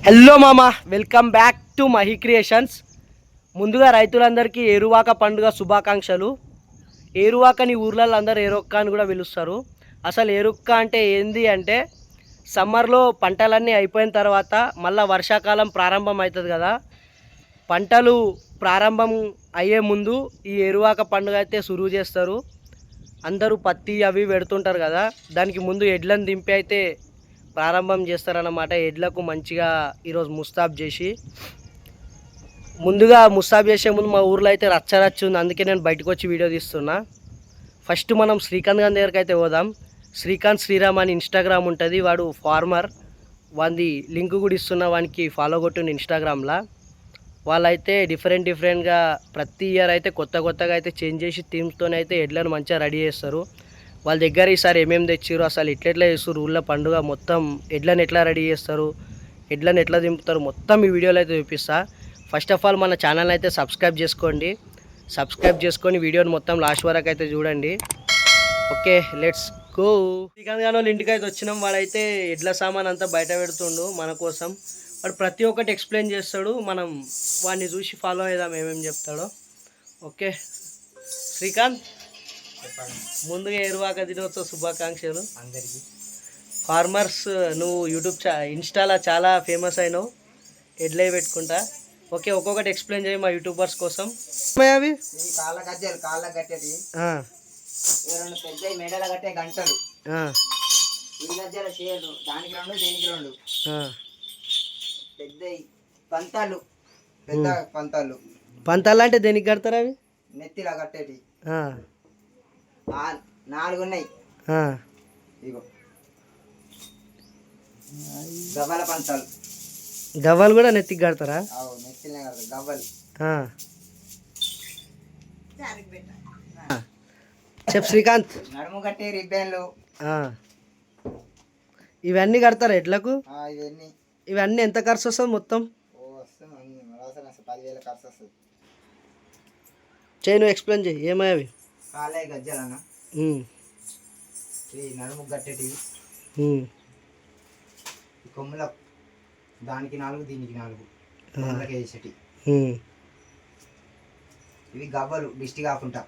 Hello మామ, welcome back to Mahi creations. ముందుగా రైతులందరికీ ఏరువాక పండుగ శుభాకాంక్షలు. ఏరువాకని ఊర్లలో అందరూ ఏరొక్క అని కూడా పిలుస్తారు. అసలు ఏరుక్క అంటే ఏంది అంటే సమ్మర్లో పంటలన్నీ అయిపోయిన తర్వాత మళ్ళీ వర్షాకాలం ప్రారంభం అవుతుంది కదా. పంటలు ప్రారంభం అయ్యే ముందు ఈ ఏరువాక పండుగ అయితే సురువు చేస్తారు. అందరూ పత్తి అవి పెడుతుంటారు కదా, దానికి ముందు ఎడ్లను దింపి అయితే ప్రారంభం చేస్తారన్నమాట. ఎడ్లకు మంచిగా ఈరోజు ముస్తాబ్ చేసి, ముందుగా ముస్తాబ్ చేసే ముందు మా ఊర్లో అయితే రచ్చరచ్చు ఉంది, అందుకే నేను బయటకు వచ్చి వీడియో తీస్తున్నా. ఫస్ట్ మనం శ్రీకాంత్ గారి దగ్గరికి అయితే పోదాం. శ్రీకాంత్ శ్రీరామ్ అని ఇన్స్టాగ్రామ్ ఉంటుంది, వాడు ఫార్మర్. వాడి లింక్ కూడా ఇస్తున్నా, వానికి ఫాలో కొట్టిండు ఇన్స్టాగ్రామ్లో. వాళ్ళైతే డిఫరెంట్గా ప్రతి ఇయర్ అయితే కొత్తగా అయితే చేంజ్ చేసి థీమ్స్తోనే అయితే ఎడ్లను మంచిగా రెడీ చేస్తారు. వాళ్ళ దగ్గర ఈసారి ఏమేమి తెచ్చారు, అసలు ఎట్లా చేస్తారు, ఊళ్ళో పండుగ మొత్తం ఎడ్లను ఎట్లా రెడీ చేస్తారు, ఎడ్లను ఎట్లా దింపుతారు, మొత్తం ఈ వీడియోలో అయితే చూపిస్తా. ఫస్ట్ ఆఫ్ ఆల్ మన ఛానల్ అయితే సబ్స్క్రైబ్ చేసుకోండి. సబ్స్క్రైబ్ చేసుకొని వీడియోని మొత్తం లాస్ట్ వరకు అయితే చూడండి. Okay, let's go. శ్రీకాంత్ గారి వాళ్ళ ఇంటికి అయితే వచ్చినాం. వాడైతే ఎడ్ల సామాన్ అంతా బయట పెడుతుండు మన కోసం. వాడు ప్రతి ఒక్కటి ఎక్స్ప్లెయిన్ చేస్తాడు, మనం వాడిని చూసి ఫాలో అవుదాం ఏమేమి చెప్తాడో. ఓకే శ్రీకాంత్, ముందుగా ఏరువాక దినోత్సవ శుభాకాంక్షలు అందరికీ. ఫార్మర్స్, నువ్వు ఇన్స్టాలో చాలా ఫేమస్ అయినావు ఎడ్లే పెట్టుకుంటా. ఓకే, ఒక్కొక్కటి ఎక్స్ప్లెయిన్ చేయి మా యూట్యూబర్స్ కోసం. అవి కాళ్ళ గజ్జలు, కాళ్ళ కట్టేది రెండు పెద్ద మెడల కట్టే గంటలు, ఈ గజ్జల షేర్లు, దానికి రెండు దీనికి రెండు పెద్ద పంతాలు. పెద్ద పంతాలు. పంతాలు అంటే దేనికి కడతారు అవి? నెత్తిలా కట్టేటి 4 ఉన్నాయి. ఇగో గవ్వల పంతాలు. గవ్వలు కూడా నెత్తికి కడతారా? నెత్తినే కడతారు గవ్వలు. చెప్పు శ్రీకాంత్. నడుము కట్టే రిబ్బన్లు. ఇవన్నీ కడతారా ఎడ్లకు? ఇవన్నీ ఎంత ఖర్చు వస్తుంది మొత్తం? 10,000 ఖర్చు వస్తుంది. చేయి, నువ్వు ఎక్స్ప్లెయిన్ చేయి ఏమయ్యవి. కాలే గజ్జలన్న, నడుము కట్టేటివి, కొమ్ముల దానికి 4 దీనికి 4 కొమ్ములకి వేసేటి. ఇవి గవ్వలు దిష్టి కాకుండా.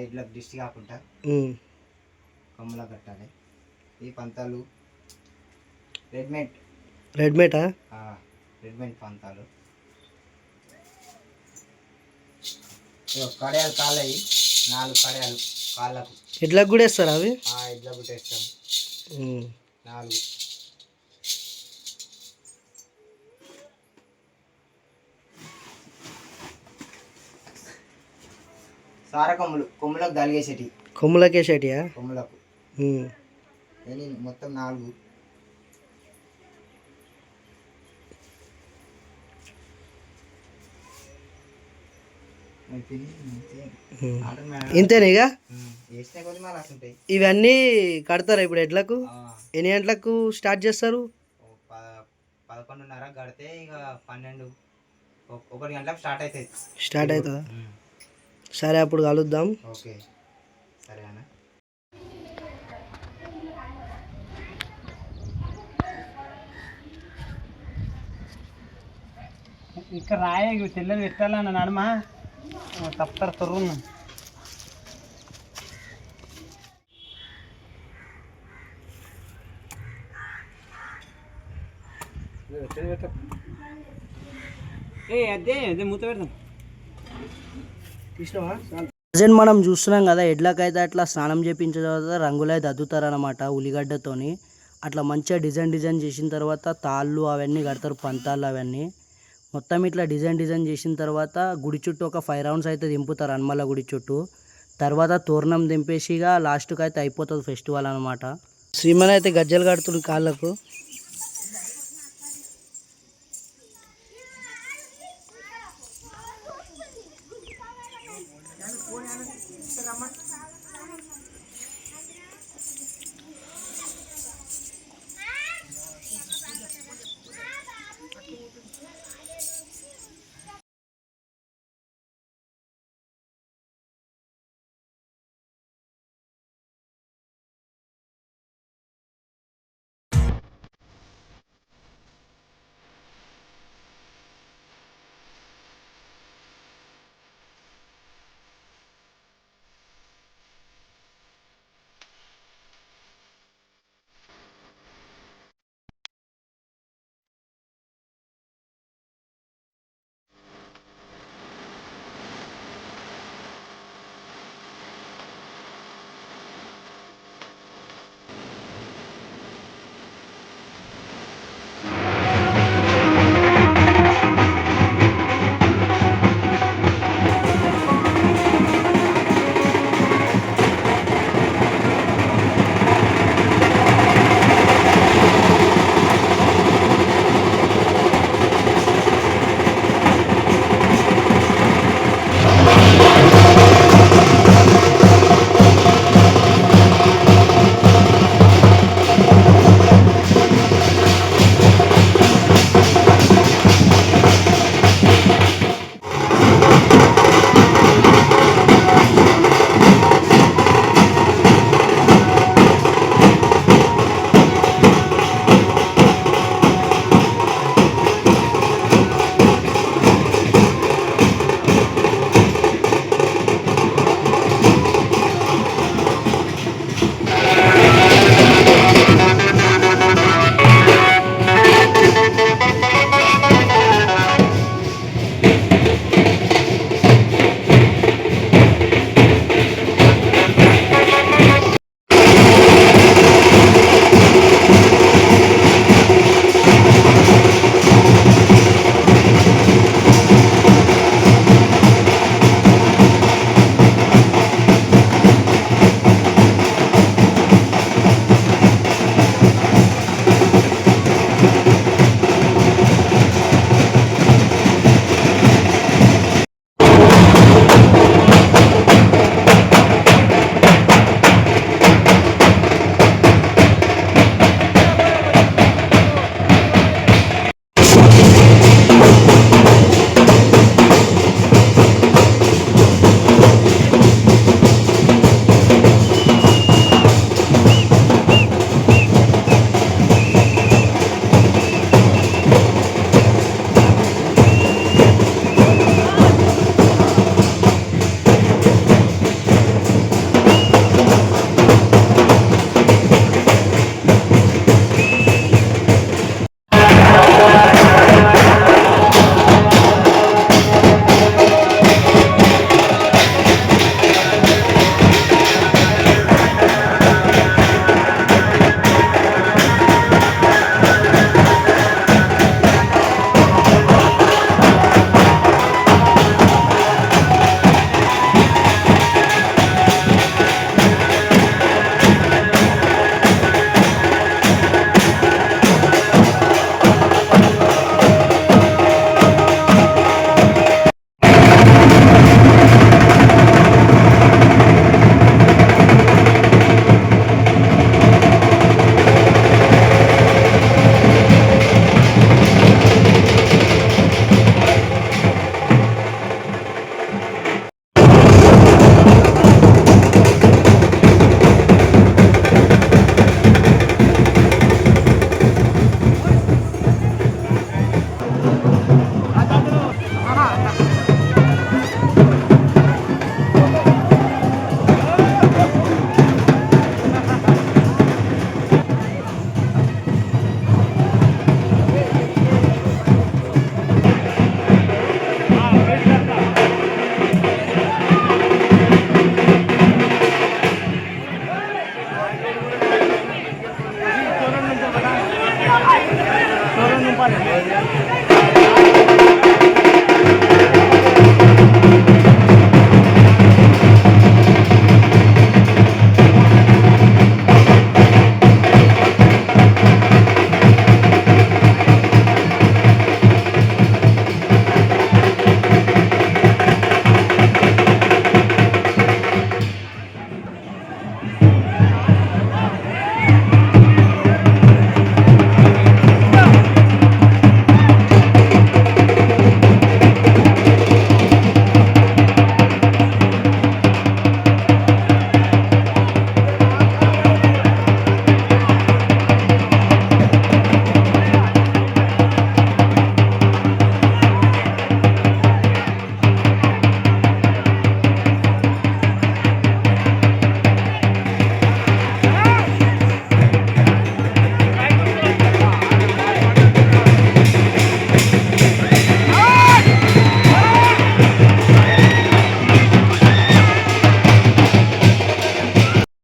ఎడ్లకు దిష్టి కాకుండా కొమ్ముల కట్టాలి. ఈ పంతాలు రెడ్మేట్ పంతాలు. కడియాలు కాళ్ళవి 4 కడియాలు కాళ్ళకు. ఎడ్లకు కూడా వేస్తారా అవి? ఎడ్లకు కూడా వేస్తాం 4. సార కొమ్ములకు దలిగేసేటి. కొమ్ములకేసేటియా? కొమ్ములకు మొత్తం 4. ఇంతేనా ఇక? ఇవన్నీ కడతారా ఇప్పుడు ఎడ్లకు? ఎన్ని గంటలకు స్టార్ట్ చేస్తారు? 11:30 కడితే ఇక 1 గంటలకు స్టార్ట్ అవుతుందా? సరే, అప్పుడు కలుద్దాం. ఓకే, సరే అన్న. ఇక్కడ రాయ తెల్లది పెట్టాలన్న నడమ తప్పరు తొర్రున్నా. మూత పెడదాం. ప్రజెంట్ మనం చూస్తున్నాం కదా, ఎడ్లకైతే అట్లా స్నానం చేయించిన తర్వాత రంగులు అయితే అద్దుతారనమాట ఉల్లిగడ్డతోని. అట్లా మంచిగా డిజైన్ చేసిన తర్వాత తాళ్ళు అవన్నీ కడతారు, పంతాళ్ళు అవన్నీ మొత్తం ఇట్లా డిజైన్ చేసిన తర్వాత గుడి చుట్టూ ఒక 5 రౌండ్స్ అయితే దింపుతారు హనుమల గుడి చుట్టూ. తర్వాత తోరణం దింపేసిగా లాస్ట్కి అయితే అయిపోతుంది ఫెస్టివల్ అనమాట. శ్రీమన్ అయితే గజ్జలు కడుతుంది కాళ్ళకు. చూడండి నింపాలి.